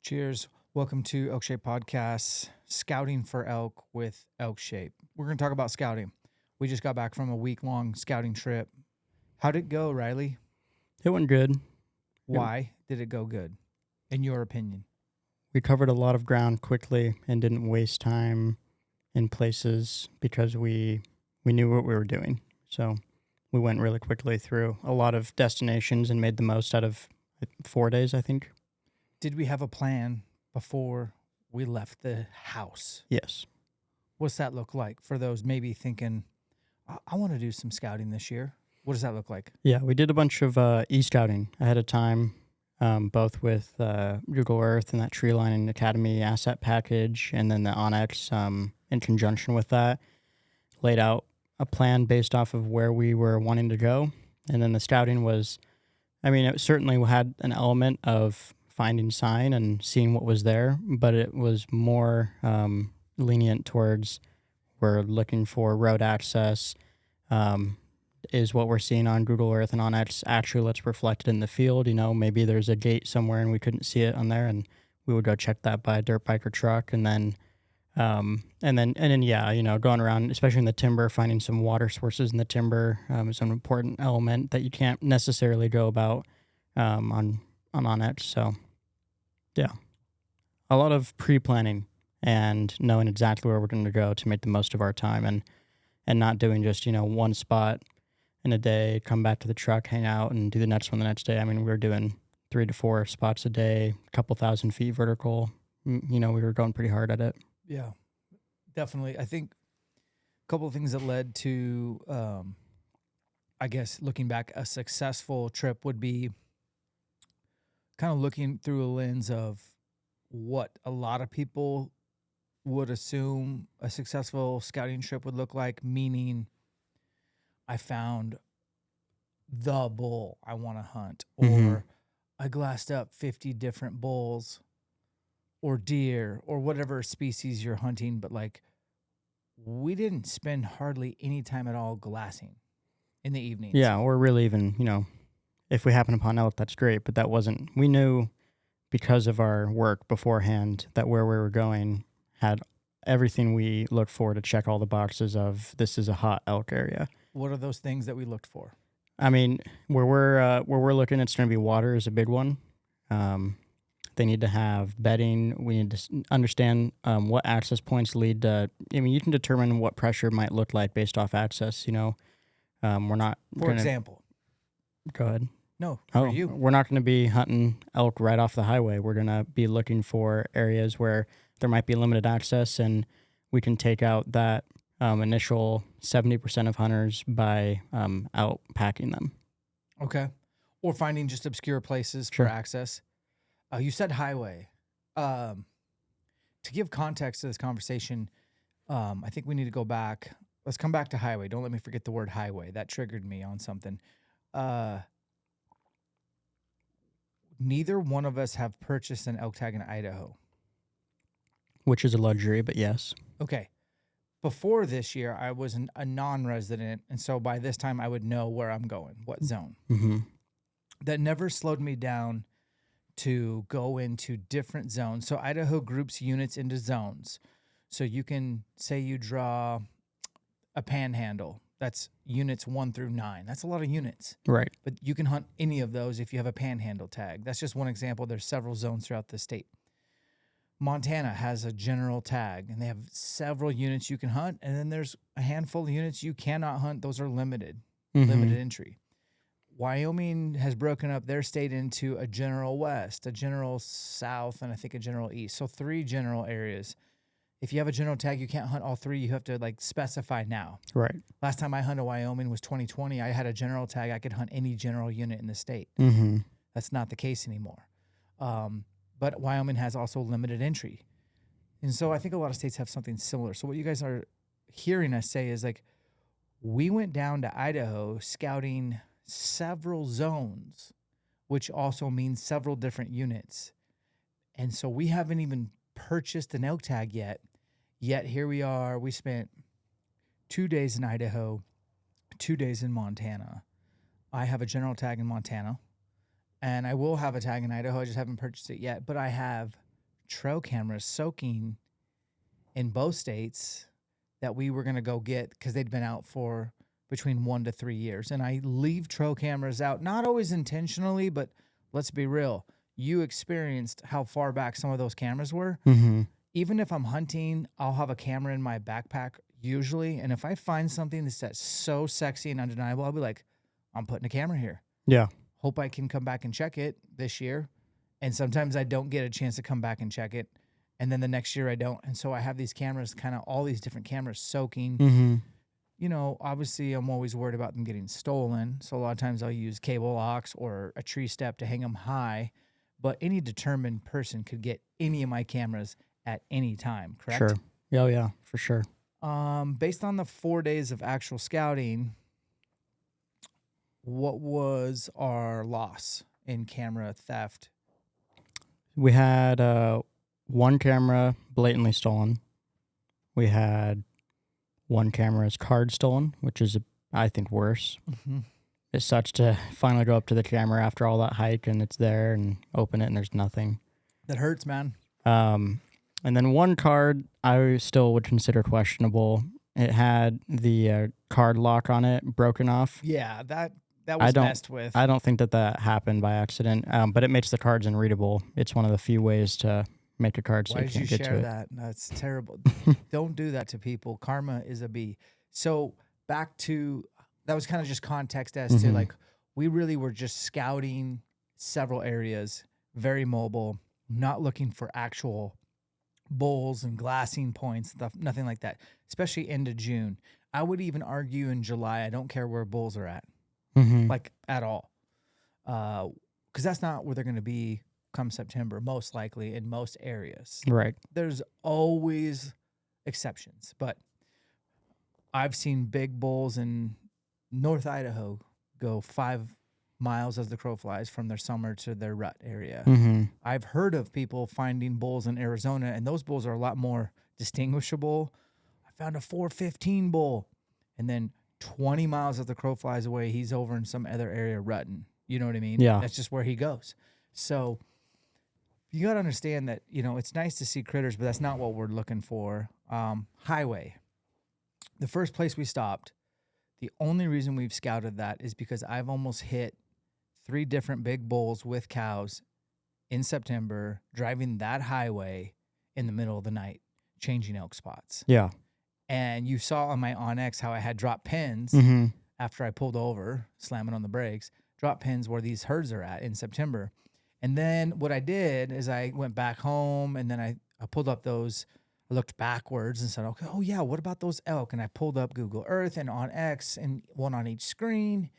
Cheers. Welcome to ELKSHAPE Podcast, Scouting for Elk with ELKSHAPE. We're going to talk about scouting. We just got back from a week-long scouting trip. How'd it go, Riley? It went good. Why did it go good, in your opinion? We covered a lot of ground quickly and didn't waste time in places because we knew what we were doing. So we went really quickly through a lot of destinations and made the most out of 4 days, I think. Did we have a plan before we left the house? Yes. What's that look like for those maybe thinking, I want to do some scouting this year? What does that look like? Yeah, we did a bunch of e-scouting ahead of time, both with Google Earth and that Tree Line Academy asset package, and then the Onyx in conjunction with that, laid out a plan based off of where we were wanting to go. And then the scouting was, it certainly had an element of finding sign and seeing what was there, but it was more lenient towards we're looking for road access, is what we're seeing on Google Earth and on actually let's reflect it in the field. Maybe there's a gate somewhere and we couldn't see it on there, and we would go check that by a dirt bike or truck, and then going around, especially in the timber, finding some water sources in the timber is an important element that you can't necessarily go about on Onyx. So, yeah, a lot of pre-planning and knowing exactly where we're going to go to make the most of our time, and not doing just one spot in a day, come back to the truck, hang out, and do the next one the next day. We were doing 3 to 4 spots a day, a couple thousand feet vertical. We were going pretty hard at it. Yeah, definitely. I think a couple of things that led to, I guess, looking back, a successful trip would be kind of looking through a lens of what a lot of people would assume a successful scouting trip would look like, meaning I found the bull I want to hunt, or I glassed up 50 different bulls or deer or whatever species you're hunting, but we didn't spend hardly any time at all glassing in the evenings. Yeah, or really even, if we happen upon elk, that's great, but we knew because of our work beforehand that where we were going had everything we looked for to check all the boxes of this is a hot elk area. What are those things that we looked for? Where we're looking, it's going to be water is a big one. They need to have bedding. We need to understand what access points lead to. You can determine what pressure might look like based off access. We're not. For example. Go ahead. No, for you. We're not going to be hunting elk right off the highway. We're going to be looking for areas where there might be limited access, and we can take out that initial 70% of hunters by out packing them. Okay. Or finding just obscure places for access. You said highway. To give context to this conversation, I think we need to go back. Let's come back to highway. Don't let me forget the word highway. That triggered me on something. Neither one of us have purchased an elk tag in Idaho. Which is a luxury, but yes. Okay. Before this year, I was a non-resident, and so by this time, I would know where I'm going, what zone. Mm-hmm. That never slowed me down to go into different zones. So Idaho groups units into zones. So you can say you draw a panhandle. That's units 1 through 9. That's a lot of units. Right. But you can hunt any of those if you have a panhandle tag. That's just one example. There's several zones throughout the state. Montana has a general tag, and they have several units you can hunt. And then there's a handful of units you cannot hunt. Those are limited entry. Wyoming has broken up their state into a general west, a general south, and I think a general east. So 3 general areas. If you have a general tag, you can't hunt all 3. You have to specify now. Right. Last time I hunted Wyoming was 2020. I had a general tag. I could hunt any general unit in the state. Mm-hmm. That's not the case anymore. But Wyoming has also limited entry. And so I think a lot of states have something similar. So what you guys are hearing us say is we went down to Idaho scouting several zones, which also means several different units. And so we haven't even purchased an elk tag yet. Yet here we are. We spent 2 days in Idaho, 2 days in Montana. I have a general tag in Montana, and I will have a tag in Idaho. I just haven't purchased it yet. But I have trail cameras soaking in both states that we were going to go get because they'd been out for between 1 to 3 years. And I leave trail cameras out, not always intentionally, but let's be real. You experienced how far back some of those cameras were. Mm-hmm. Even if I'm hunting, I'll have a camera in my backpack usually. And if I find something that's so sexy and undeniable, I'll be like, I'm putting a camera here. Yeah. Hope I can come back and check it this year. And sometimes I don't get a chance to come back and check it. And then the next year I don't. And so I have these cameras, kind of all these different cameras soaking. Mm-hmm. You know, obviously I'm always worried about them getting stolen. So a lot of times I'll use cable locks or a tree step to hang them high. But any determined person could get any of my cameras at any time, correct? Sure. Oh, yeah, for sure. Based on the 4 days of actual scouting, what was our loss in camera theft? We had one camera blatantly stolen. We had one camera's card stolen, which is, I think, worse. Mm-hmm. It sucks to finally go up to the camera after all that hike and it's there and open it and there's nothing. That hurts, man. And then one card I still would consider questionable. It had the card lock on it broken off. Yeah, that was messed with. I don't think that happened by accident, but it makes the cards unreadable. It's one of the few ways to make a card so Why you did you can't get to share it. that? That's terrible. Don't do that to people. Karma is a bee. So back to, that was kind of just context as to like, we really were just scouting several areas, very mobile, not looking for actual bulls and glassing points, stuff, nothing like that, especially into June. I would even argue in July, I don't care where bulls are at, like at all. Because that's not where they're going to be come September, most likely in most areas. Right. There's always exceptions, but I've seen big bulls in North Idaho go 5 miles as the crow flies from their summer to their rut area. I've heard of people finding bulls in Arizona, and those bulls are a lot more distinguishable. I found a 415 bull, and then 20 miles as the crow flies away, he's over in some other area rutting. You know what I mean? Yeah. That's just where he goes. So you got to understand that, you know, it's nice to see critters, but that's not what we're looking for. Highway. The first place we stopped, the only reason we've scouted that is because I've almost hit 3 different big bulls with cows in September, driving that highway in the middle of the night, changing elk spots. Yeah. And you saw on my Onyx how I had drop pins after I pulled over, slamming on the brakes, drop pins where these herds are at in September. And then what I did is I went back home and then I pulled up those, I looked backwards and said, okay, oh yeah, what about those elk? And I pulled up Google Earth and on X and one on each screen.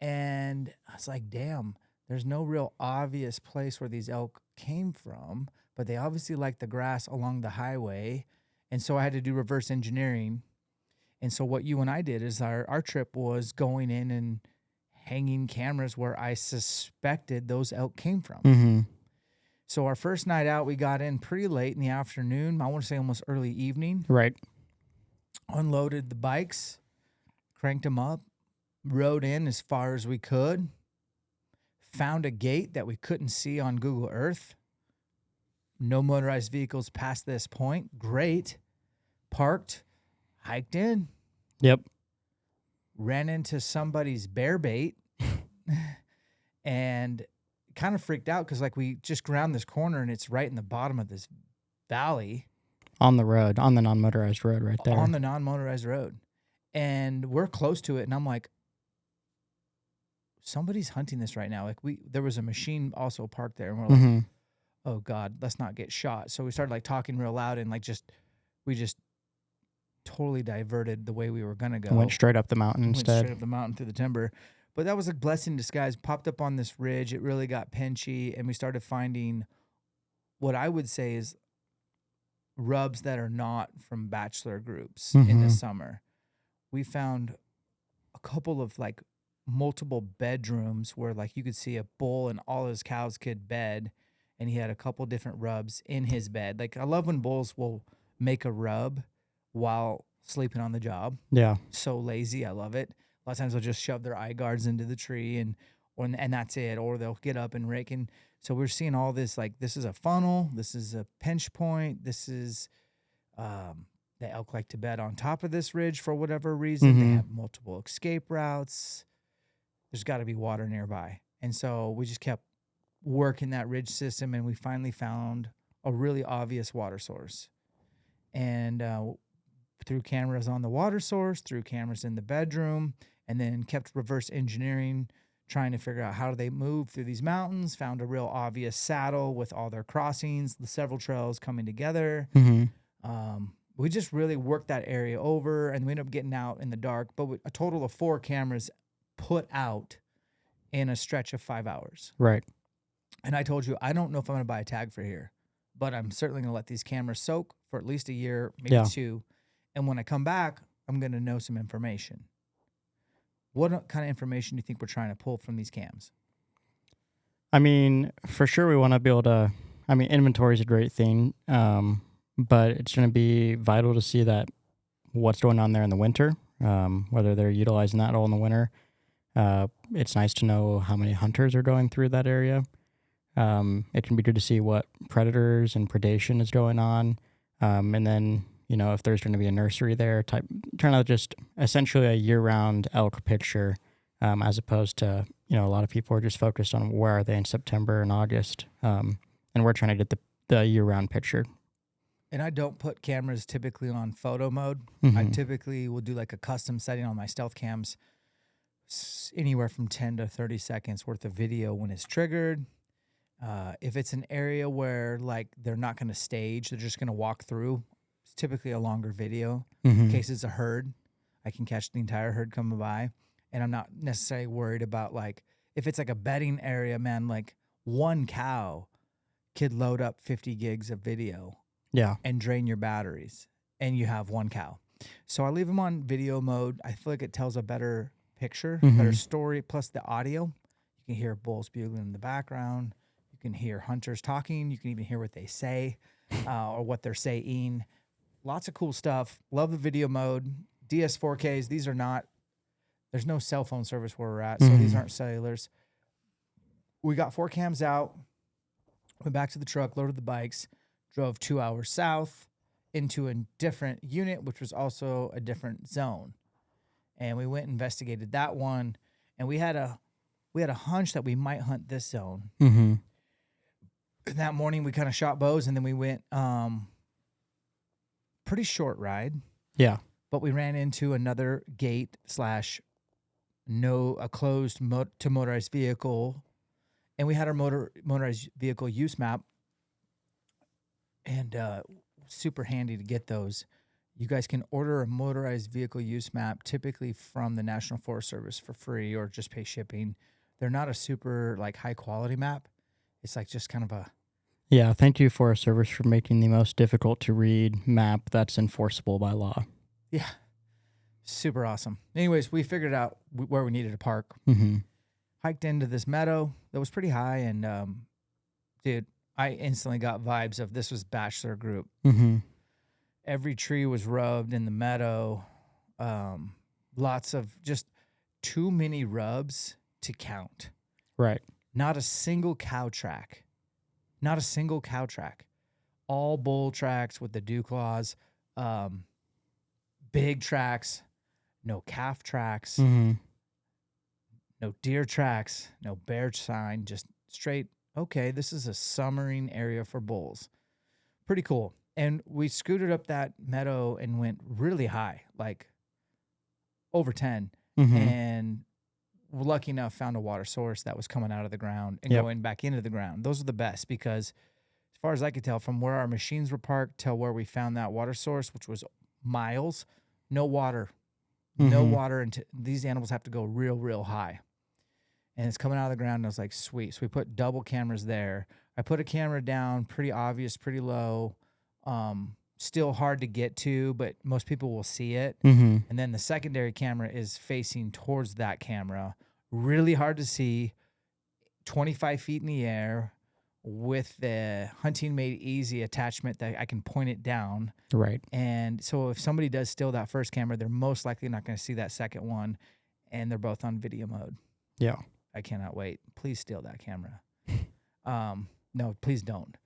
And I was like, damn, there's no real obvious place where these elk came from, but they obviously like the grass along the highway. And so I had to do reverse engineering. And so what you and I did is our trip was going in and hanging cameras where I suspected those elk came from. So our first night out, we got in pretty late in the afternoon. I want to say almost early evening. Right. Unloaded the bikes, cranked them up, rode in as far as we could, found a gate that we couldn't see on Google Earth. No motorized vehicles past this point. Great. Parked, hiked in. Yep. Ran into somebody's bear bait and kind of freaked out because like we just ground this corner and it's right in the bottom of this valley. On the road, on the non-motorized road right there. On the non-motorized road. And we're close to it. And I'm like, somebody's hunting this right now. Like there was a machine also parked there. And we're like, oh God, let's not get shot. So we started like talking real loud and like we just totally diverted the way we were going to go. Went straight up the mountain instead. Straight up the mountain through the timber. But that was a blessing in disguise. Popped up on this ridge. It really got pinchy. And we started finding what I would say is rubs that are not from bachelor groups in the summer. We found a couple of like multiple bedrooms where like you could see a bull and all his cows could bed. And he had a couple different rubs in his bed. Like I love when bulls will make a rub while sleeping on the job. Yeah. So lazy. I love it. A lot of times they'll just shove their eye guards into the tree and that's it. Or they'll get up and rake. And So we're seeing all this, like, this is a funnel, this is a pinch point, this is the elk like to bed on top of this ridge for whatever reason. They have multiple escape routes. There's got to be water nearby. And so we just kept working that ridge system, and we finally found a really obvious water source. And through cameras on the water source, through cameras in the bedroom, and then kept reverse engineering, trying to figure out how do they move through these mountains, found a real obvious saddle with all their crossings, the several trails coming together. We just really worked that area over, and we ended up getting out in the dark, but a total of 4 cameras put out in a stretch of 5 hours. Right. And I told you, I don't know if I'm going to buy a tag for here, but I'm certainly going to let these cameras soak for at least a year, maybe 2. And when I come back, I'm going to know some information. What kind of information do you think we're trying to pull from these cams? I mean, for sure we want to be able to, I mean, inventory is a great thing, but it's going to be vital to see that what's going on there in the winter, whether they're utilizing that all in the winter. It's nice to know how many hunters are going through that area. It can be good to see what predators and predation is going on. And then, you know, if there's going to be a nursery there, trying to just essentially a year-round elk picture, as opposed to, you know, a lot of people are just focused on where are they in September and August. And we're trying to get the year-round picture. And I don't put cameras typically on photo mode. I typically will do like a custom setting on my stealth cams, anywhere from 10 to 30 seconds worth of video when it's triggered. If it's an area where like they're not going to stage, they're just going to walk through, it's typically a longer video. In case it's a herd, I can catch the entire herd coming by, and I'm not necessarily worried about, like, if it's like a bedding area, man, like one cow could load up 50 gigs of video and drain your batteries, and you have one cow. So I leave them on video mode. I feel like it tells a better picture, better story, plus the audio. You can hear bulls bugling in the background. You can hear hunters talking. You can even hear what they say or what they're saying. Lots of cool stuff. Love the video mode. DS4Ks, these are not, there's no cell phone service where we're at, so these aren't cellulars. We got 4 cams out, went back to the truck, loaded the bikes, drove 2 hours south into a different unit, which was also a different zone. And we went and investigated that one, and we had a hunch that we might hunt this zone. And that morning we kind of shot bows, and then we went pretty short ride. Yeah. But we ran into another gate / a closed to motorized vehicle, and we had our motorized vehicle use map, and super handy to get those. You guys can order a motorized vehicle use map typically from the National Forest Service for free, or just pay shipping. They're not a super like high quality map. It's like just kind of a. Yeah, thank you, Forest Service, for making the most difficult to read map that's enforceable by law. Yeah, super awesome. Anyways, we figured out where we needed to park. Hiked into this meadow that was pretty high, and dude, I instantly got vibes of this was bachelor group. Every tree was rubbed in the meadow. Lots of just too many rubs to count. Right. Not a single cow track. Not a single cow track. All bull tracks with the dew claws. Big tracks. No calf tracks. No deer tracks. No bear sign. Just straight, okay, this is a summering area for bulls. Pretty cool. And we scooted up that meadow and went really high, like over 10. And we're lucky enough, found a water source that was coming out of the ground and going back into the ground. Those are the best, because as far as I could tell, from where our machines were parked till where we found that water source, which was miles, no water. No water. And these animals have to go real, real high. And it's coming out of the ground, and I was like, sweet. So we put double cameras there. I put a camera down, pretty obvious, pretty low. Still hard to get to, but most people will see it. And then the secondary camera is facing towards that camera. Really hard to see, 25 feet in the air with the Hunting Made Easy attachment that I can point it down. Right. And so if somebody does steal that first camera, they're most likely not going to see that second one, and they're both on video mode. Yeah. I cannot wait. Please steal that camera. No, please don't.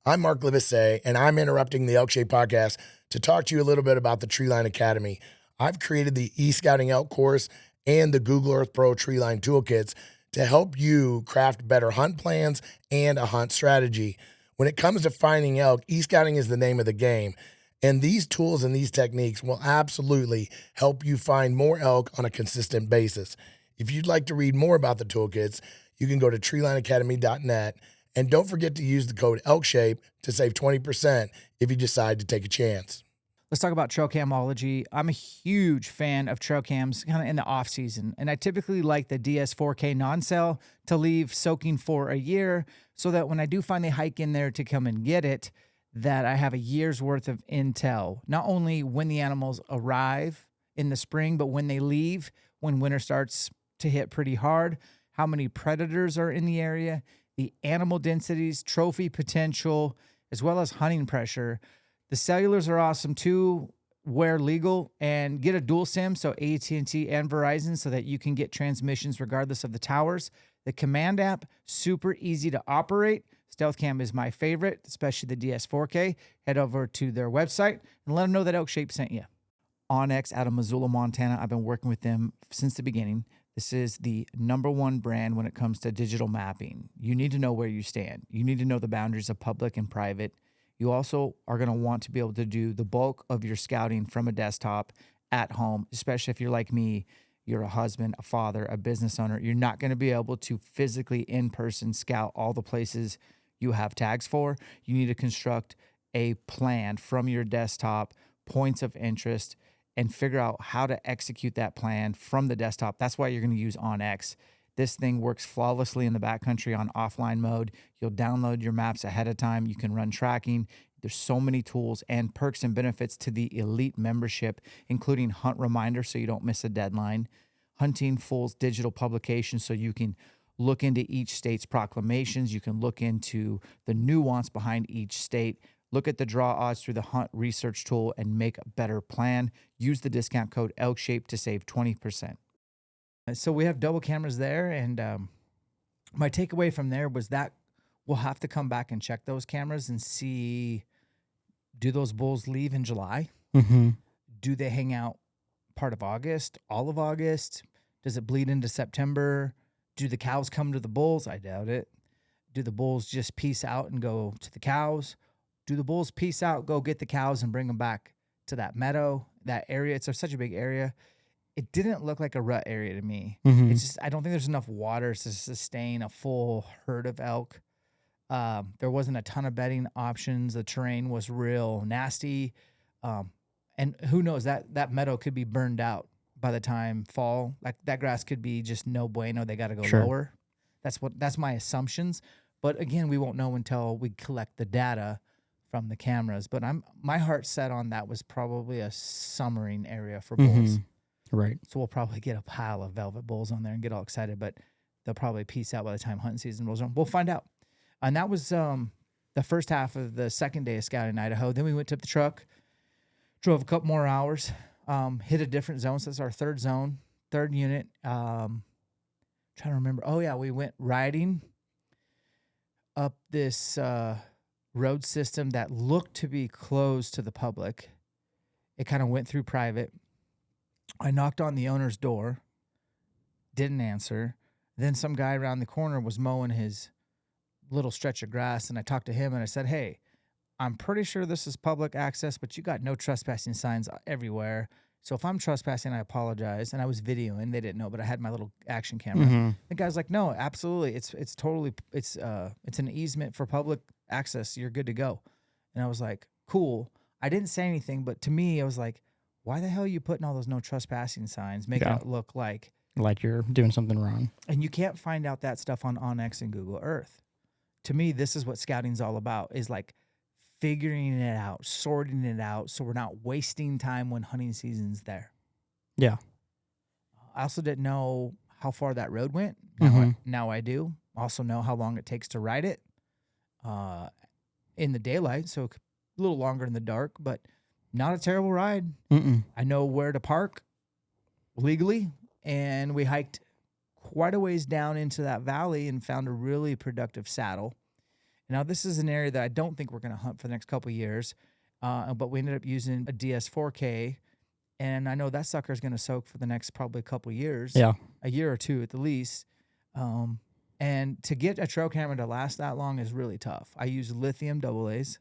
I'm Mark Livesey, and I'm interrupting the ELKSHAPE podcast to talk to you a little bit about the Treeline Academy. I've created the e-scouting elk course and the Google Earth Pro Treeline toolkits to help you craft better hunt plans and a hunt strategy. When it comes to finding elk, e-scouting is the name of the game. And these tools and these techniques will absolutely help you find more elk on a consistent basis. If you'd like to read more about the toolkits, you can go to treelineacademy.net. And don't forget to use the code ELKSHAPE to save 20% if you decide to take a chance. Let's talk about trail camology. I'm a huge fan of trail cams kind of in the off season. And I typically like the DS4K non-cell to leave soaking for a year so that when I do finally hike in there to come and get it, that I have a year's worth of intel, not only when the animals arrive in the spring, but when they leave, when winter starts to hit pretty hard, how many predators are in the area, the animal densities, trophy potential, as well as hunting pressure. The cellulars are awesome too, where legal, and get a dual SIM, so AT&T and Verizon, so that you can get transmissions regardless of the towers. The command app, super easy to operate. Stealth Cam is my favorite, especially the DS4K. Head over to their website and let them know that ELKSHAPE sent you. Onyx out of Missoula, Montana. I've been working with them since the beginning. This is the #1 brand when it comes to digital mapping. You need to know where you stand. You need to know the boundaries of public and private. You also are going to want to be able to do the bulk of your scouting from a desktop at home, especially if you're like me, you're a husband, a father, a business owner. You're not going to be able to physically in person scout all the places you have tags for. You need to construct a plan from your desktop, points of interest, and figure out how to execute that plan from the desktop. That's why you're going to use OnX. This thing works flawlessly in the backcountry on offline mode. You'll download your maps ahead of time. You can run tracking. There's so many tools and perks and benefits to the elite membership, including hunt reminder so you don't miss a deadline, hunting Fool's digital publication so you can look into each state's proclamations. You can look into the nuance behind each state. Look at the draw odds through the hunt research tool and make a better plan. Use the discount code ELKSHAPE to save 20%. So we have double cameras there. And my takeaway from there was that we'll have to come back and check those cameras and see, do those bulls leave in July? Mm-hmm. Do they hang out part of August, all of August? Does it bleed into September? Do the cows come to the bulls? I doubt it. Do the bulls just peace out and go to the cows? Do the bulls peace out, go get the cows and bring them back to that meadow, that area? It's such a big area. It didn't look like a rut area to me. Mm-hmm. It's just, I don't think there's enough water to sustain a full herd of elk. There wasn't a ton of bedding options. The terrain was real nasty. And who knows, that meadow could be burned out by the time fall. Like that grass could be just no bueno. They got to go Sure. lower. That's my assumptions. But again, we won't know until we collect the data from the cameras. But my heart set on that was probably a summering area for bulls. Right. So we'll probably get a pile of velvet bulls on there and get all excited, but they'll probably peace out by the time hunting season rolls around. We'll find out. And that was the first half of the second day of scouting in Idaho. Then we went to the truck, drove a couple more hours, hit a different zone. So that's our third zone, third unit. Trying to remember. Oh, yeah, we went riding up this road system that looked to be closed to the public. It kind of went through private. I knocked on the owner's door, didn't answer. Then some guy around the corner was mowing his little stretch of grass, and I talked to him, and I said, hey, I'm pretty sure this is public access, but you got no trespassing signs everywhere. So if I'm trespassing, I apologize. And I was videoing. They didn't know, but I had my little action camera. Mm-hmm. The guy's like, no, absolutely. It's totally, it's an easement for public access. You're good to go. And I was like, cool. I didn't say anything, but to me, I was like, why the hell are you putting all those no trespassing signs, making it look like you're doing something wrong? And you can't find out that stuff on OnX and Google Earth. To me, this is what scouting's all about, is like figuring it out, sorting it out, so we're not wasting time when hunting season's there. Yeah. I also didn't know how far that road went. Now I do. Also know how long it takes to ride it in the daylight, so a little longer in the dark, but not a terrible ride. I know where to park legally, and we hiked quite a ways down into that valley and found a really productive saddle. Now, this is an area that I don't think we're going to hunt for the next couple of years, but we ended up using a DS4K, and I know that sucker is going to soak for the next probably couple of years, Yeah. a year or two at the least. And to get a trail camera to last that long is really tough. I use lithium AA's,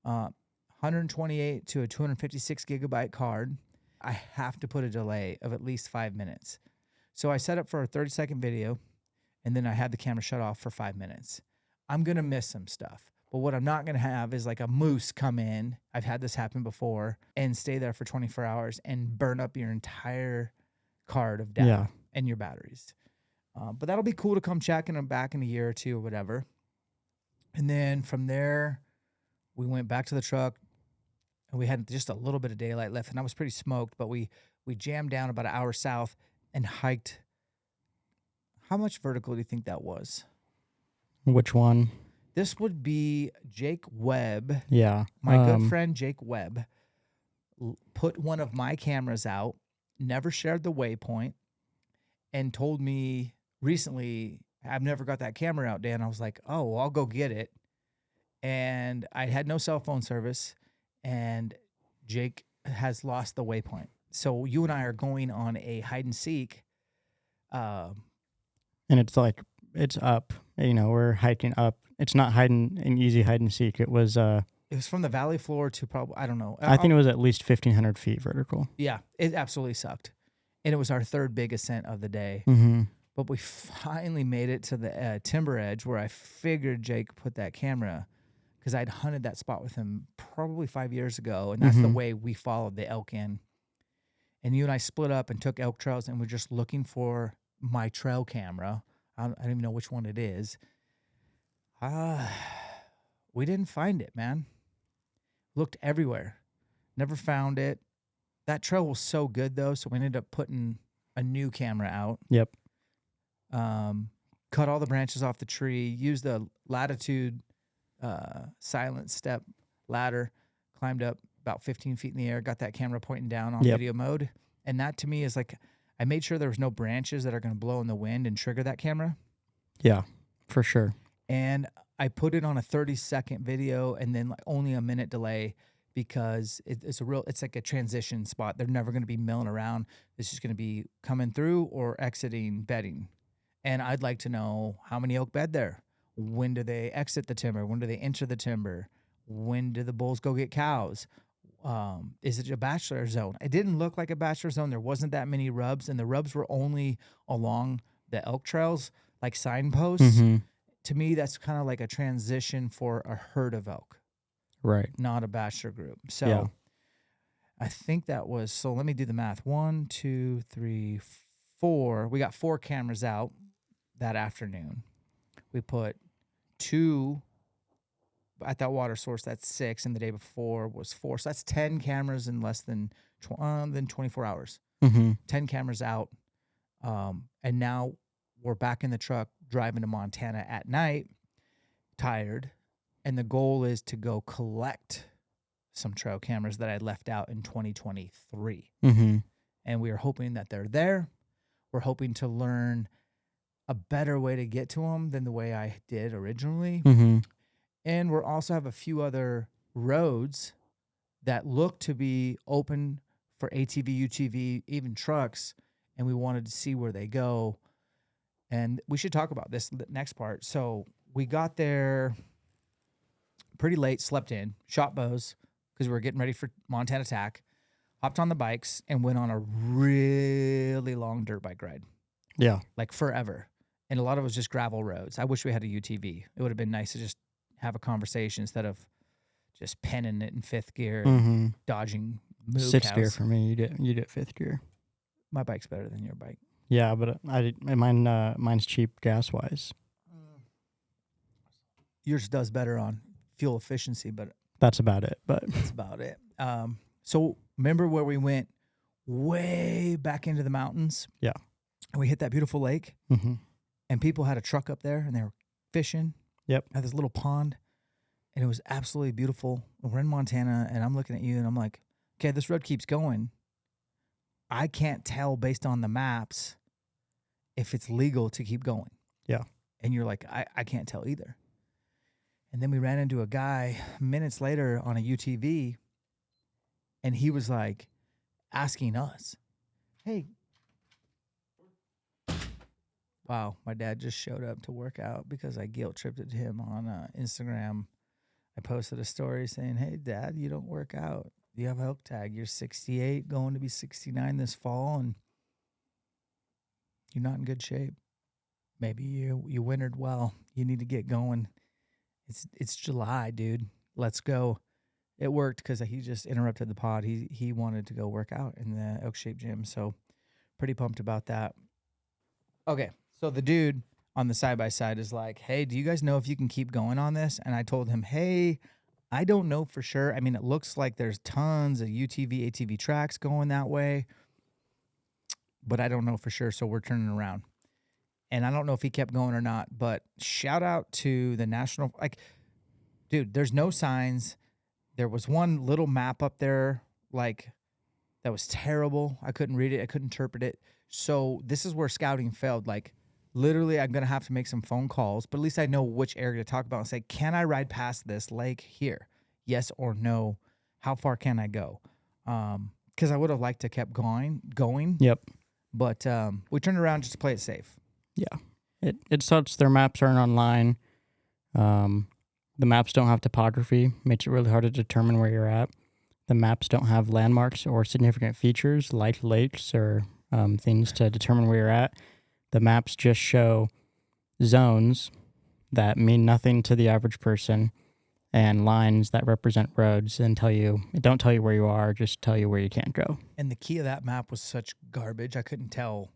128 to a 256 gigabyte card. I have to put a delay of at least 5 minutes. So I set up for a 30-second video, and then I had the camera shut off for 5 minutes. I'm going to miss some stuff. But what I'm not going to have is like a moose come in. I've had this happen before and stay there for 24 hours and burn up your entire card of data and your batteries. But that'll be cool to come check and I'm back in a year or two or whatever. And then from there, we went back to the truck and we had just a little bit of daylight left. And I was pretty smoked, but we jammed down about an hour south and hiked. How much vertical do you think that was? Which one? This would be Jake Webb. Yeah. My good friend Jake Webb put one of my cameras out, never shared the waypoint, and told me recently, I've never got that camera out, Dan. I was like, oh, well, I'll go get it. And I had no cell phone service, and Jake has lost the waypoint. So you and I are going on a hide and seek. And it's like, it's up. You know, we're hiking up. It's not hiding an easy hide and seek. It was from the valley floor to probably, I don't know. I think it was at least 1,500 feet vertical. Yeah, it absolutely sucked. And it was our third big ascent of the day. Mm-hmm. But we finally made it to the timber edge where I figured Jake put that camera because I'd hunted that spot with him probably 5 years ago. And that's the way we followed the elk in. And you and I split up and took elk trails and we're just looking for my trail camera. I don't even know which one it is. We didn't find it, man. Looked everywhere. Never found it. That trail was so good, though, so we ended up putting a new camera out. Yep. Cut all the branches off the tree, used the latitude silent step ladder, climbed up about 15 feet in the air, got that camera pointing down on video mode. And that, to me, is like, I made sure there was no branches that are going to blow in the wind and trigger that camera. Yeah, for sure. And I put it on a 30-second video and then like only a minute delay because it's like a transition spot. They're never going to be milling around. It's just going to be coming through or exiting bedding. And I'd like to know how many elk bed there. When do they exit the timber? When do they enter the timber? When do the bulls go get cows? Is it a bachelor zone? It didn't look like a bachelor zone. There wasn't that many rubs, and the rubs were only along the elk trails, like signposts. Mm-hmm. To me, that's kind of like a transition for a herd of elk. Right. Not a bachelor group. So I think that was, so let me do the math. 1, 2, 3, 4. We got 4 cameras out that afternoon. We put 2 at that water source. That's 6. And the day before was 4. So that's 10 cameras in less than 24 hours. Mm-hmm. 10 cameras out. And now we're back in the truck driving to Montana at night, tired. And the goal is to go collect some trail cameras that I left out in 2023. Mm-hmm. And we are hoping that they're there. We're hoping to learn a better way to get to them than the way I did originally. Mm-hmm. And we'll also have a few other roads that look to be open for ATV, UTV, even trucks. And we wanted to see where they go. And we should talk about this next part. So we got there pretty late, slept in, shot bows because we were getting ready for Montana Attack, hopped on the bikes, and went on a really long dirt bike ride. Yeah. Like forever. And a lot of it was just gravel roads. I wish we had a UTV. It would have been nice to just have a conversation instead of just penning it in 5th gear and dodging moo 6th gear cows. for me. You did 5th gear. My bike's better than your bike. Yeah, but mine's cheap gas wise. Yours does better on fuel efficiency, but That's about it. But that's about it. So remember where we went way back into the mountains? Yeah. And we hit that beautiful lake, mm-hmm. and people had a truck up there, and they were fishing. Yep. Had this little pond, and it was absolutely beautiful. We're in Montana, and I'm looking at you, and I'm like, okay, this road keeps going. I can't tell based on the maps if it's legal to keep going. Yeah. And you're like, I can't tell either. And then we ran into a guy minutes later on a UTV, and he was like asking us, hey, wow, my dad just showed up to work out because I guilt tripped him on Instagram. I posted a story saying, hey, Dad, you don't work out. You have elk tag. You're 68, going to be 69 this fall, and you're not in good shape. Maybe you wintered well. You need to get going. It's July, dude. Let's go. It worked because he just interrupted the pod. He wanted to go work out in the ELKSHAPE gym, so pretty pumped about that. Okay, so the dude on the side-by-side is like, hey, do you guys know if you can keep going on this? And I told him, hey, I don't know for sure. I mean, it looks like there's tons of UTV, ATV tracks going that way, but I don't know for sure, so we're turning around. And I don't know if he kept going or not, but shout out to the national, like, dude, there's no signs. There was one little map up there, like, that was terrible. I couldn't read it. I couldn't interpret it. So this is where scouting failed. Like, literally, I'm going to have to make some phone calls, but at least I know which area to talk about and say, can I ride past this lake here? Yes or no? How far can I go? Because I would have liked to kept going. Yep. But we turned around just to play it safe. Yeah. It sucks their maps aren't online. The maps don't have topography. Makes it really hard to determine where you're at. The maps don't have landmarks or significant features like lakes or things to determine where you're at. The maps just show zones that mean nothing to the average person and lines that represent roads and don't tell you where you are, just tell you where you can't go. And the key of that map was such garbage. I couldn't tell.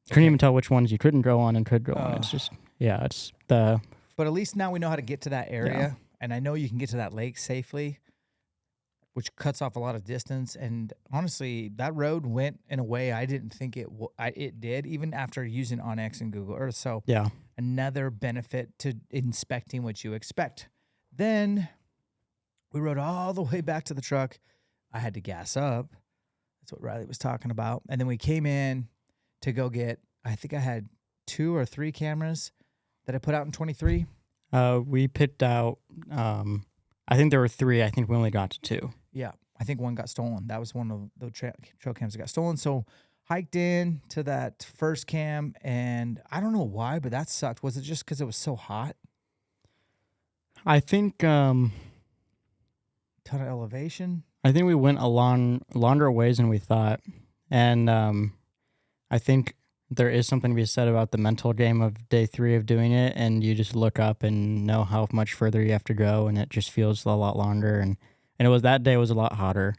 Couldn't even tell which ones you couldn't go on and could go on. It's just, it's the... But at least now we know how to get to that area. Yeah. And I know you can get to that lake safely, which cuts off a lot of distance. And honestly, that road went in a way I didn't think it did, even after using OnX and Google Earth. So Yeah. another benefit to inspecting what you expect. Then we rode all the way back to the truck. I had to gas up. That's what Riley was talking about. And then we came in to go get, I think I had 2 or 3 cameras that I put out in 23. We picked out, I think there were 3. I think we only got to 2. Yeah, I think one got stolen. That was one of the trail cams that got stolen. So hiked in to that first cam, and I don't know why, but that sucked. Was it just because it was so hot? I think Ton of elevation. I think we went longer ways than we thought, and I think there is something to be said about the mental game of day 3 of doing it, and you just look up and know how much further you have to go, and it just feels a lot longer. And it was that day was a lot hotter.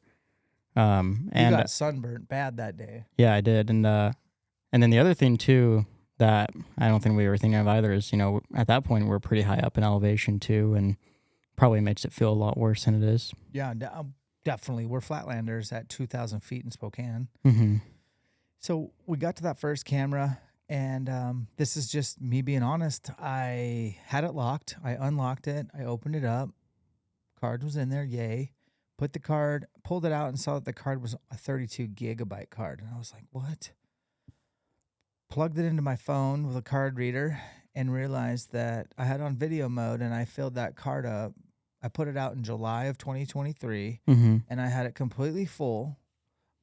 And you got sunburnt bad that day. Yeah, I did, and then the other thing too that I don't think we were thinking of either is, at that point we're pretty high up in elevation too, and probably makes it feel a lot worse than it is. Yeah, definitely. We're flatlanders at 2,000 feet in Spokane. Mm-hmm. So we got to that first camera, and this is just me being honest. I had it locked. I unlocked it. I opened it up. Card was in there. Yay. Put the card, pulled it out, and saw that the card was a 32 gigabyte card. And I was like, what? Plugged it into my phone with a card reader and realized that I had on video mode, and I filled that card up. I put it out in July of 2023, Mm-hmm. and I had it completely full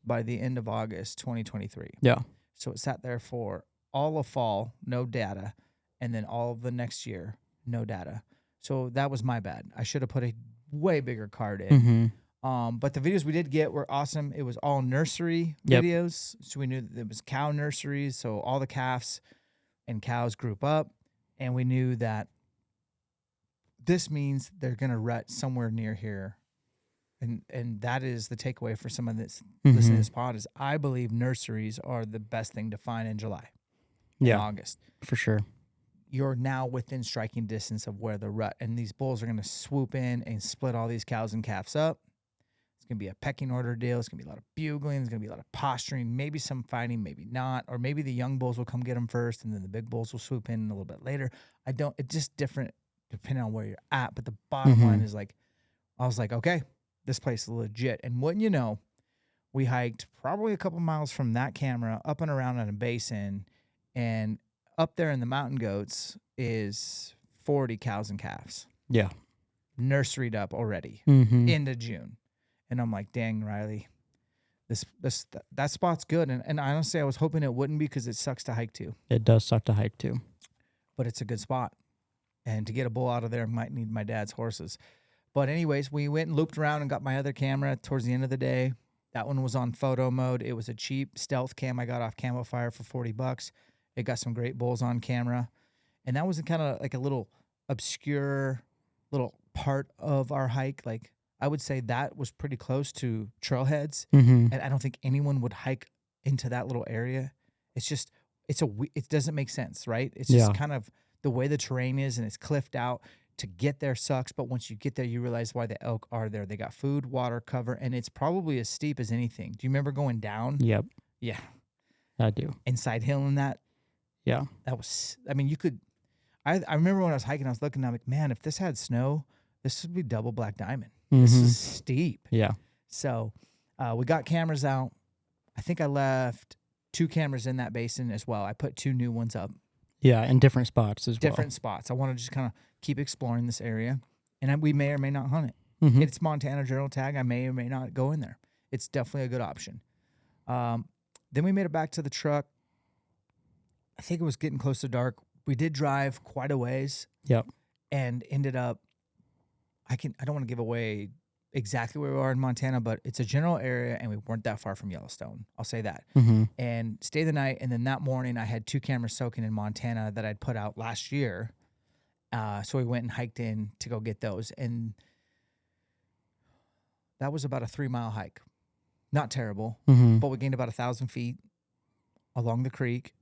by the end of August 2023. Yeah. So it sat there for all of fall, no data, and then all of the next year, no data. So that was my bad. I should have put a way bigger card in. Mm-hmm. But the videos we did get were awesome. It was all nursery videos. So we knew that it was cow nurseries. So all the calves and cows group up. And we knew that this means they're going to rut somewhere near here. And that is the takeaway for some of this listening to this pod is I believe nurseries are the best thing to find in July and August. For sure. You're now within striking distance of where the rut, and these bulls are going to swoop in and split all these cows and calves up. It's going to be a pecking order deal. It's going to be a lot of bugling. There's going to be a lot of posturing, maybe some fighting, maybe not. Or maybe the young bulls will come get them first, and then the big bulls will swoop in a little bit later. It's just different depending on where you're at. But the bottom line is I was like, okay, this place is legit. And wouldn't you know, we hiked probably a couple miles from that camera up and around on a basin, And up there in the mountain goats is 40 cows and calves, Yeah. nurseryed up already Mm-hmm. into June. And I'm like, dang, Riley, that spot's good. And honestly, I was hoping it wouldn't be because it sucks to hike to, It does suck to hike too. but it's a good spot. And to get a bull out of there, I might need my dad's horses. But anyways, we went and looped around and got my other camera towards the end of the day. That one was on photo mode. It was a cheap stealth cam I got off Camo Fire for $40. It got some great bulls on camera. And that was kind of like a little obscure little part of our hike. Like, I would say that was pretty close to trailheads. Mm-hmm. And I don't think anyone would hike into that little area. It's just, it doesn't make sense, right? It's just kind of the way the terrain is, and it's cliffed out. To get there sucks, but once you get there, you realize why the elk are there. They got food, water, cover, and it's probably as steep as anything. Do you remember going down? Yep. Yeah. I do. Inside hill and that? Yeah. That was, I mean, you could, I remember when I was hiking, I was looking, I'm like, man, if this had snow, this would be double black diamond. This is steep. Yeah. So we got cameras out. I think I left 2 cameras in that basin as well. I put 2 new ones up. Yeah, in different spots as well. Different spots. I want to just kind of keep exploring this area, and we may or may not hunt it. Mm-hmm. It's Montana General Tag. I may or may not go in there. It's definitely a good option. Then we made it back to the truck. I think it was getting close to dark. We did drive quite a ways. Yep. And ended up, I don't want to give away exactly where we are in Montana, but it's a general area, and we weren't that far from Yellowstone. I'll say that. Mm-hmm. And stayed the night, and then that morning I had 2 cameras soaking in Montana that I'd put out last year. So we went and hiked in to go get those, and that was about a 3-mile hike. Not terrible, but we gained about 1,000 feet along the creek.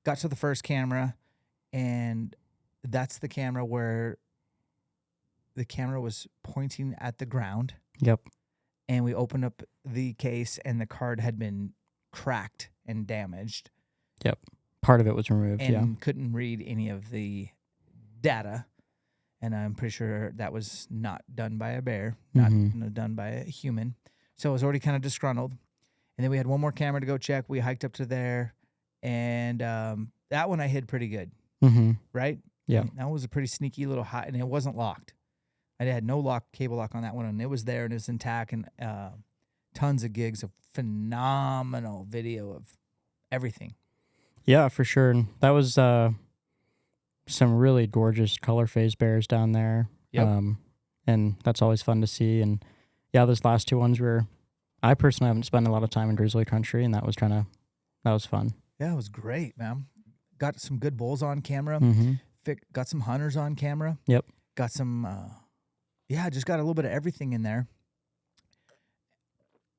Got to the first camera, and that's the camera where the camera was pointing at the ground. Yep. And we opened up the case, and the card had been cracked and damaged. Yep. Part of it was removed, and couldn't read any of the data. And I'm pretty sure that was not done by a bear, not done by a human. So I was already kind of disgruntled. And then we had one more camera to go check. We hiked up to there, and that one I hid pretty good, right? Yeah. That was a pretty sneaky little hide, and it wasn't locked. I had no cable lock on that one, and it was there, and it was intact, and tons of gigs of phenomenal video of everything. Yeah, for sure. And that was some really gorgeous color phase bears down there. Yep. And that's always fun to see. And yeah, those last 2 ones I personally haven't spent a lot of time in grizzly country, and that was fun. Yeah, it was great, man. Got some good bulls on camera. Got some hunters on camera. Yep. Got some, just got a little bit of everything in there.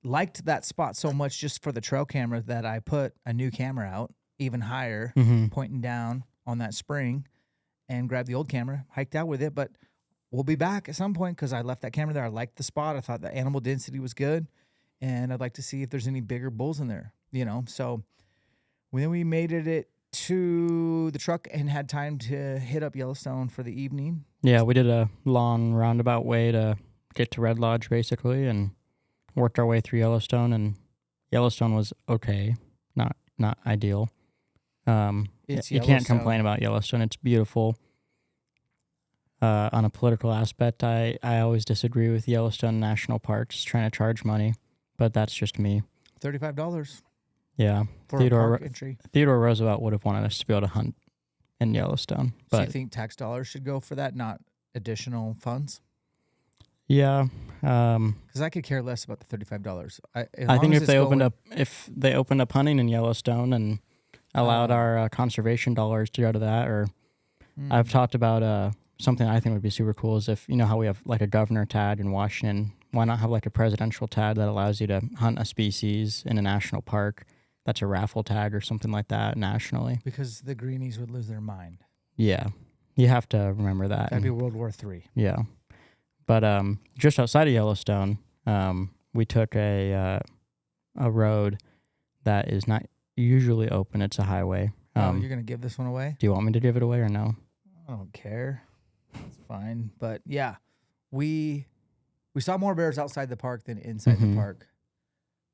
Liked that spot so much just for the trail camera that I put a new camera out, even higher, pointing down on that spring, and grabbed the old camera, hiked out with it. But we'll be back at some point because I left that camera there. I liked the spot. I thought the animal density was good, and I'd like to see if there's any bigger bulls in there, So when we made it to the truck and had time to hit up Yellowstone for the evening. Yeah, we did a long roundabout way to get to Red Lodge, basically, and worked our way through Yellowstone. And Yellowstone was okay, not ideal. You can't complain about Yellowstone. It's beautiful. On a political aspect, I always disagree with Yellowstone National Parks trying to charge money, but that's just me. $35. Yeah, for a park entry. Theodore Roosevelt would have wanted us to be able to hunt in Yellowstone. But so you think tax dollars should go for that, not additional funds? Yeah, because I could care less about the $35. I think if they opened up hunting in Yellowstone and allowed our conservation dollars to go to that, or I've talked about something I think would be super cool is if how we have like a governor tag in Washington. Why not have like a presidential tag that allows you to hunt a species in a national park? That's a raffle tag or something like that nationally. Because the greenies would lose their mind. Yeah. You have to remember that. That'd be World War III. Yeah. But just outside of Yellowstone, we took a road that is not usually open. It's a highway. You're going to give this one away? Do you want me to give it away or no? I don't care. It's fine. But yeah, we saw more bears outside the park than inside the park.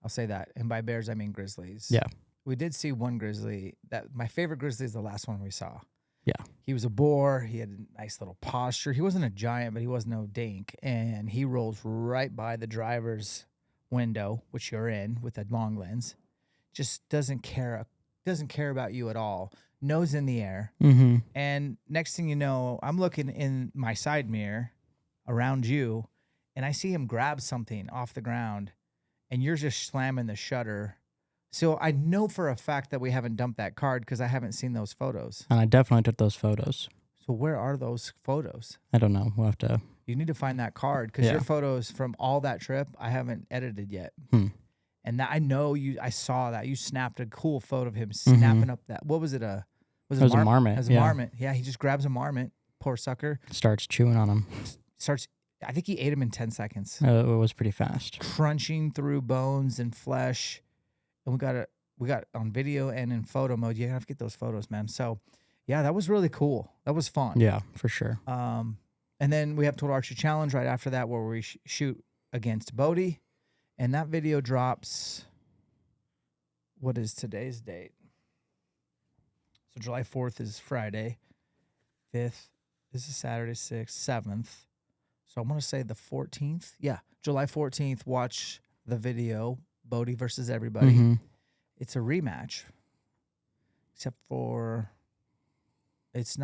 I'll say that. And by bears, I mean grizzlies. Yeah. we did see one grizzly. That my favorite grizzly is the last one we saw. Yeah. He was a boar. He had a nice little posture. He wasn't a giant, but he was no dink. And he rolls right by the driver's window, which you're in with a long lens. Just doesn't care about you at all. Nose in the air. Mm-hmm. And next thing you know, I'm looking in my side mirror around you, and I see him grab something off the ground, and you're just slamming the shutter. So I know for a fact that we haven't dumped that card because I haven't seen those photos. And I definitely took those photos. So where are those photos? I don't know. We'll have to. You need to find that card because your photos from all that trip I haven't edited yet. And that I know I saw that you snapped a cool photo of him snapping up that. What was it? It was a marmot. It was a marmot. Yeah, he just grabs a marmot. Poor sucker. Starts chewing on him. I think he ate him in 10 seconds. It was pretty fast. Crunching through bones and flesh. And we got on video and in photo mode. You have to get those photos, man. So, yeah, that was really cool. That was fun. Yeah, for sure. And then we have Total Archery Challenge right after that where we shoot against Bodie. And that video drops, what is today's date? So July 4th is Friday. 5th is Saturday, 6th, 7th. So I'm going to say the 14th. Yeah, July 14th, watch the video, Bodie versus everybody. Mm-hmm. It's a rematch. Except for it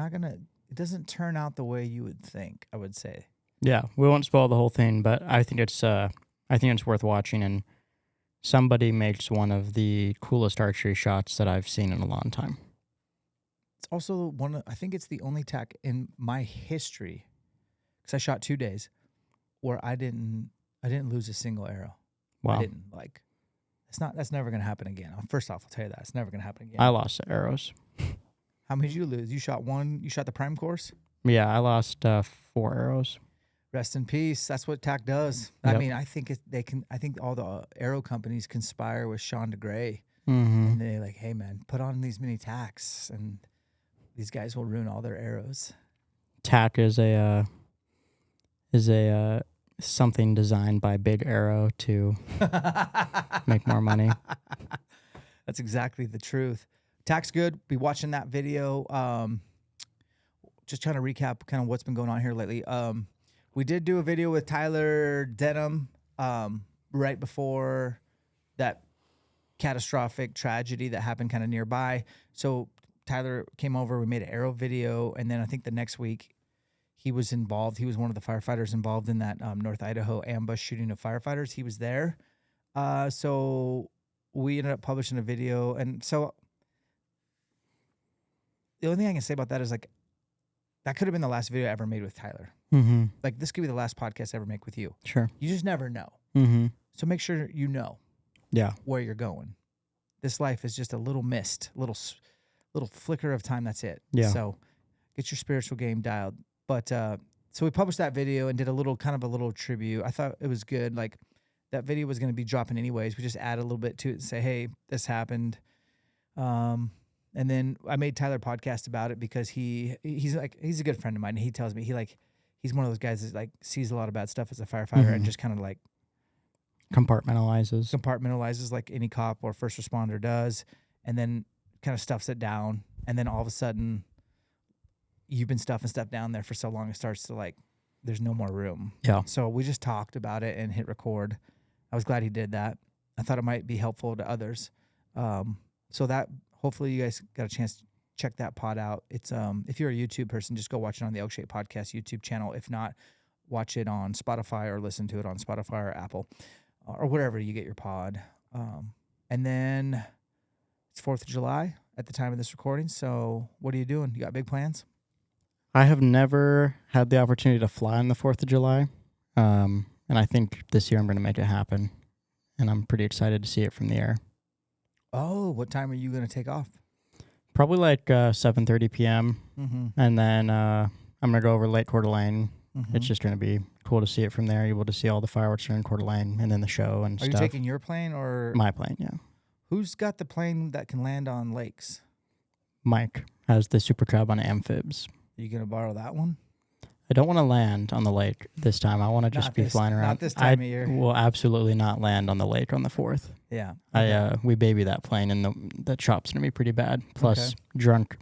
doesn't turn out the way you would think, I would say. Yeah, we won't spoil the whole thing, but I think it's worth watching, and somebody makes one of the coolest archery shots that I've seen in a long time. It's also I think it's the only tack in my history, because I shot 2 days, where I didn't lose a single arrow. Wow. I didn't that's never going to happen again. First off, I'll tell you that. It's never going to happen again. I lost arrows. How many did you lose? You shot one? You shot the prime course? Yeah, I lost 4 arrows. Rest in peace. That's what TAC does. Yep. I mean, I think I think all the arrow companies conspire with Sean DeGray. Mm-hmm. And they're like, hey, man, put on these mini TACs, and these guys will ruin all their arrows. TAC is a something designed by Big Arrow to make more money. That's exactly the truth. TAC's good. Be watching that video. Just trying to recap kind of what's been going on here lately. We did do a video with Tyler Denham right before that catastrophic tragedy that happened kind of nearby. So Tyler came over, we made an arrow video, and then I think the next week he was involved. He was one of the firefighters involved in that North Idaho ambush shooting of firefighters. He was there. So we ended up publishing a video. And so the only thing I can say about that is like, that could have been the last video I ever made with Tyler. Mm-hmm. Like this could be the last podcast I ever make with you. Sure. You just never know. Mm-hmm. So make sure you know where you're going. This life is just a little mist, little flicker of time. That's it. Yeah. So get your spiritual game dialed. But so we published that video and did a little tribute. I thought it was good. Like that video was going to be dropping anyways. We just add a little bit to it and say, hey, this happened. And then I made Tyler podcast about it because he's a good friend of mine. And he tells me he's one of those guys that like sees a lot of bad stuff as a firefighter and just kind of like compartmentalizes like any cop or first responder does, and then kind of stuffs it down. And then all of a sudden you've been stuffing stuff down there for so long, it starts to like, there's no more room. Yeah. So we just talked about it and hit record. I was glad he did that. I thought it might be helpful to others. So that hopefully you guys got a chance to check that pod out. It's if you're a YouTube person, just go watch it on the ELKSHAPE podcast YouTube channel. If not, watch it on Spotify or listen to it on Spotify or Apple or wherever you get your pod. And then it's 4th of July at the time of this recording. So what are you doing? You got big plans? I have never had the opportunity to fly on the 4th of July. And I think this year I'm going to make it happen. And I'm pretty excited to see it from the air. Oh, what time are you going to take off? Probably like 7:30 p.m. Mm-hmm. And then I'm going to go over Lake Coeur d'Alene. Mm-hmm. It's just going to be cool to see it from there, able to see all the fireworks in Coeur d'Alene and then the show and stuff. Are you taking your plane or? My plane, yeah. Who's got the plane that can land on lakes? Mike has the Super Crab on amphibs. Are you going to borrow that one? I don't want to land on the lake this time. I want to just be flying around. Not this time I of year. will absolutely not land on the lake on the 4th. Yeah. We baby that plane, and the chop's gonna be pretty bad. Plus, drunk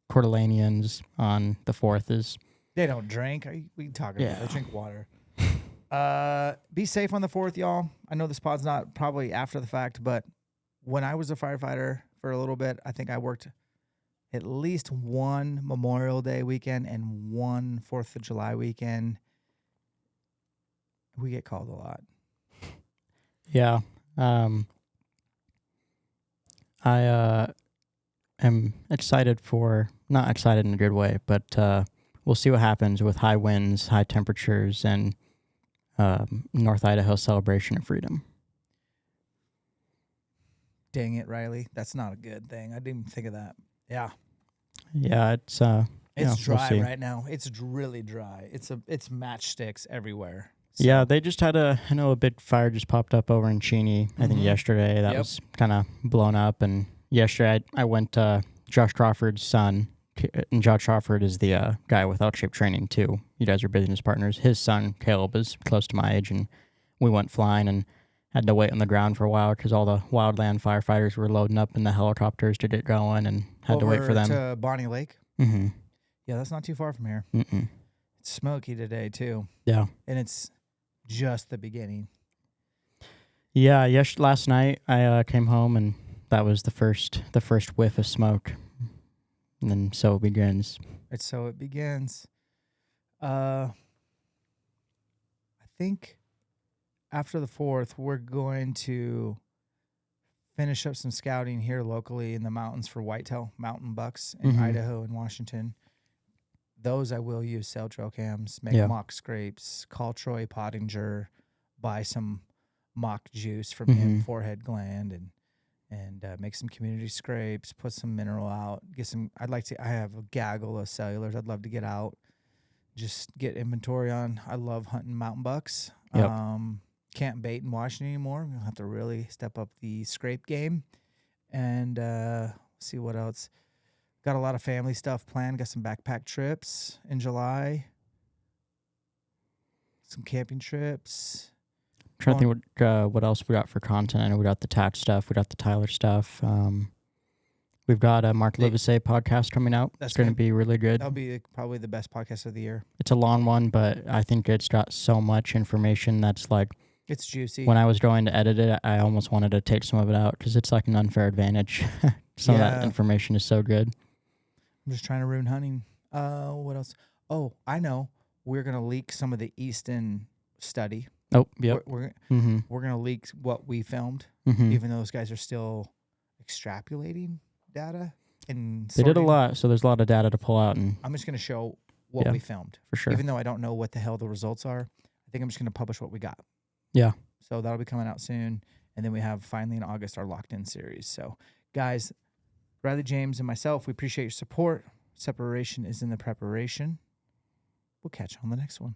Coeur d'Aleneans on the 4th is. They don't drink. We talking about? They drink water. Be safe on the 4th, y'all. I know this pod's not probably after the fact, but when I was a firefighter for a little bit, I think I worked at least one Memorial Day weekend and one 4th of July weekend. We get called a lot. Yeah. I am excited not excited in a good way, but we'll see what happens with high winds, high temperatures, and North Idaho celebration of freedom. Dang it, Riley. That's not a good thing. I didn't even think of that. Yeah. Yeah, it's dry we'll right now. It's really dry. It's matchsticks everywhere. So. Yeah, they just had a big fire just popped up over in Cheney, I think yesterday. That was kind of blown up. And yesterday I went to Josh Crawford's son, and Josh Crawford is the guy with ELKSHAPE training too. You guys are business partners. His son, Caleb, is close to my age, and we went flying and had to wait on the ground for a while because all the wildland firefighters were loading up in the helicopters to get going and had to wait for them. To Bonnie Lake? Mm-hmm. Yeah, that's not too far from here. Mm-mm. It's smoky today, too. Yeah. And it's just the beginning. Yeah, last night I came home and that was the first whiff of smoke. And then so it begins. I think after the 4th, we're going to finish up some scouting here locally in the mountains for whitetail mountain bucks in Idaho and Washington. Those I will use sail trail cams, make mock scrapes, call Troy Pottinger, buy some mock juice from him, forehead gland, and make some community scrapes, put some mineral out, I have a gaggle of cellulars I'd love to get out, just get inventory on. I love hunting mountain bucks. Yep. Can't bait in Washington anymore. We'll have to really step up the scrape game and see what else. Got a lot of family stuff planned. Got some backpack trips in July. Some camping trips. I'm trying to think what else we got for content. I know we got the tax stuff. We got the Tyler stuff. We've got a Mark Livesay podcast coming out. That's going to be really good. That'll be probably the best podcast of the year. It's a long one, but I think it's got so much information that's like... It's juicy. When I was going to edit it, I almost wanted to take some of it out because it's like an unfair advantage. Some of that information is so good. I'm just trying to ruin hunting. What else? Oh, I know. We're going to leak some of the Easton study. Oh, yep. We're going to leak what we filmed, even though those guys are still extrapolating data. And they did a lot, so there's a lot of data to pull out. And I'm just going to show what we filmed. For sure. Even though I don't know what the hell the results are, I think I'm just going to publish what we got. Yeah. So that'll be coming out soon. And then we have finally in August our Locked In series. So, guys, Riley James and myself, we appreciate your support. Separation is in the preparation. We'll catch you on the next one.